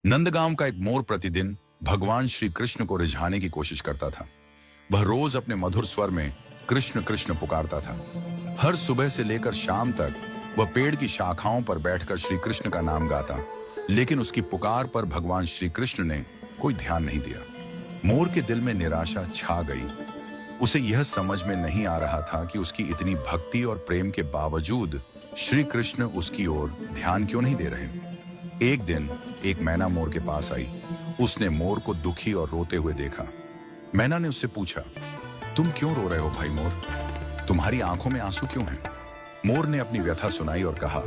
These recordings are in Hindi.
नंदगांव का एक मोर प्रतिदिन भगवान श्री कृष्ण को रिझाने की कोशिश करता था। वह रोज अपने मधुर स्वर में कृष्ण कृष्ण पुकारता था। हर सुबह से लेकर शाम तक वह पेड़ की शाखाओं पर बैठकर श्री कृष्ण का नाम गाता, लेकिन उसकी पुकार पर भगवान श्री कृष्ण ने कोई ध्यान नहीं दिया। मोर के दिल में निराशा छा गई। उसे यह समझ में नहीं आ रहा था कि उसकी इतनी भक्ति और प्रेम के बावजूद श्री कृष्ण उसकी ओर ध्यान क्यों नहीं दे रहे। एक दिन एक मैना मोर के पास आई। उसने मोर को दुखी और रोते हुए देखा। मैना ने उससे पूछा, तुम क्यों रो रहे हो भाई मोर? तुम्हारी आंखों में आंसू क्यों हैं? मोर ने अपनी व्यथा सुनाई और कहा,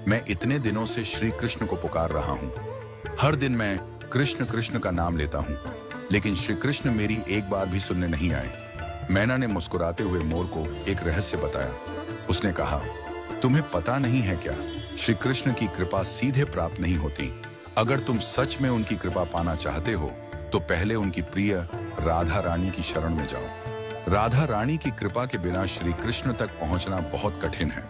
मैं इतने दिनों से श्री कृष्ण को पुकार रहा हूं। हर दिन मैं कृष्ण कृष्ण का नाम लेता हूं, लेकिन श्री कृष्ण मेरी एक बार भी सुनने नहीं आए। मैना ने मुस्कुराते हुए मोर को एक रहस्य बताया। उसने कहा, तुम्हें पता नहीं है क्या, श्री कृष्ण की कृपा सीधे प्राप्त नहीं होती। अगर तुम सच में उनकी कृपा पाना चाहते हो तो पहले उनकी प्रिय राधा रानी की शरण में जाओ। राधा रानी की कृपा के बिना श्री कृष्ण तक पहुंचना बहुत कठिन है।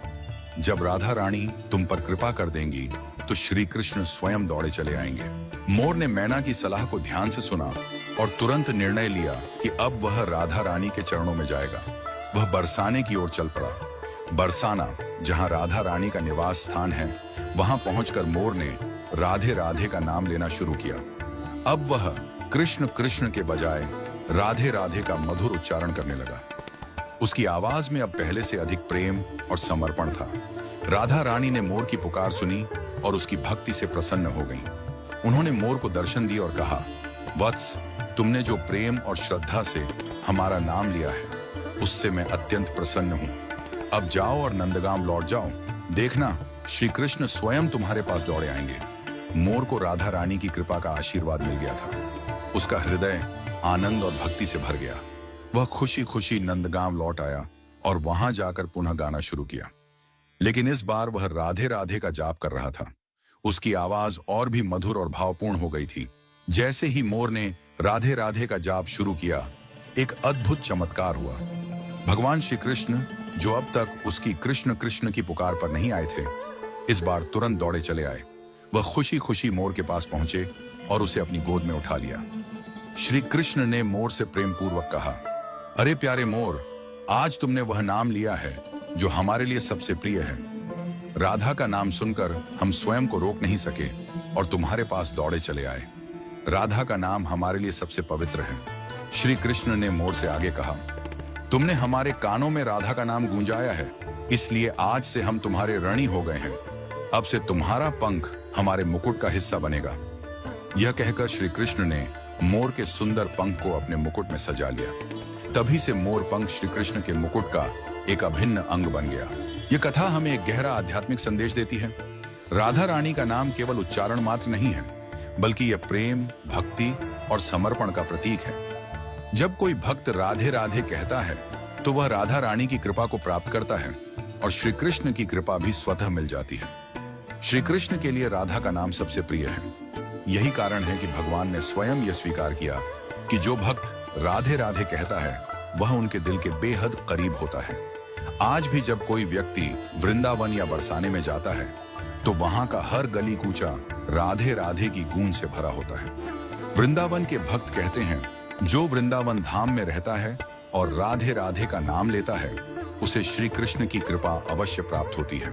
जब राधा रानी तुम पर कृपा कर देंगी तो श्री कृष्ण स्वयं दौड़े चले आएंगे। मोर ने मैना की सलाह को ध्यान से सुना और तुरंत निर्णय लिया कि अब वह राधा रानी के चरणों में जाएगा। वह बरसाने की ओर चल पड़ा। बरसाना, जहां राधा रानी का निवास स्थान है, वहां पहुंचकर मोर ने राधे राधे का नाम लेना शुरू किया। अब वह कृष्ण कृष्ण के बजाय राधे राधे का मधुर उच्चारण करने लगा। उसकी आवाज में अब पहले से अधिक प्रेम और समर्पण था। राधा रानी ने मोर की पुकार सुनी और उसकी भक्ति से प्रसन्न हो गईं। उन्होंने मोर को दर्शन दिया और कहा, वत्स, तुमने जो प्रेम और श्रद्धा से हमारा नाम लिया है, उससे मैं अत्यंत प्रसन्न हूं। अब जाओ और नंदगांव लौट जाओ। देखना, श्री कृष्ण स्वयं तुम्हारे पास दौड़े आएंगे। मोर को राधा रानी की कृपा का आशीर्वाद मिल गया था। उसका हृदय आनंद और भक्ति से भर गया। वह खुशी खुशी नंदगांव लौट आया और वहां जाकर पुनः गाना शुरू किया। लेकिन इस बार वह राधे राधे का जाप कर रहा था। उसकी आवाज और भी मधुर और भावपूर्ण हो गई थी। जैसे ही मोर ने राधे राधे का जाप शुरू किया, एक अद्भुत चमत्कार हुआ। भगवान श्री कृष्ण, जो अब तक उसकी कृष्ण कृष्ण की पुकार पर नहीं आए थे, इस बार तुरंत दौड़े चले आए। वह खुशी खुशी मोर के पास पहुंचे और उसे अपनी गोद में उठा लिया। श्री कृष्ण ने मोर से प्रेम पूर्वक कहा, अरे प्यारे मोर, आज तुमने वह नाम लिया है जो हमारे लिए सबसे प्रिय है। राधा का नाम सुनकर हम स्वयं को रोक नहीं सके और तुम्हारे पास दौड़े चले आए। राधा का नाम हमारे लिए सबसे पवित्र है। श्री कृष्ण ने मोर से आगे कहा, तुमने हमारे कानों में राधा का नाम गूंजाया है, इसलिए आज से हम तुम्हारे ऋणी हो गए हैं। अब से तुम्हारा पंख हमारे मुकुट का हिस्सा बनेगा। यह कहकर श्री कृष्ण ने मोर के सुंदर पंख को अपने मुकुट में सजा लिया। तभी से मोर पंख श्री कृष्ण के मुकुट का एक अभिन्न अंग बन गया। यह कथा हमें एक गहरा आध्यात्मिक संदेश देती है। राधा रानी का नाम केवल उच्चारण मात्र नहीं है, बल्कि यह प्रेम, भक्ति और समर्पण का प्रतीक है। जब कोई भक्त राधे राधे कहता है तो वह राधा रानी की कृपा को प्राप्त करता है और श्री कृष्ण की कृपा भी स्वतः मिल जाती है। श्री कृष्ण के लिए राधा का नाम सबसे प्रिय है। यही कारण है कि भगवान ने स्वयं यह स्वीकार किया कि जो भक्त राधे राधे कहता है वह उनके दिल के बेहद करीब होता है। आज भी जब कोई व्यक्ति वृंदावन या बरसाने में जाता है तो वहां का हर गली कूचा राधे राधे की गूंज से भरा होता है। वृंदावन के भक्त कहते हैं, जो वृंदावन धाम में रहता है और राधे राधे का नाम लेता है, उसे श्री कृष्ण की कृपा अवश्य प्राप्त होती है।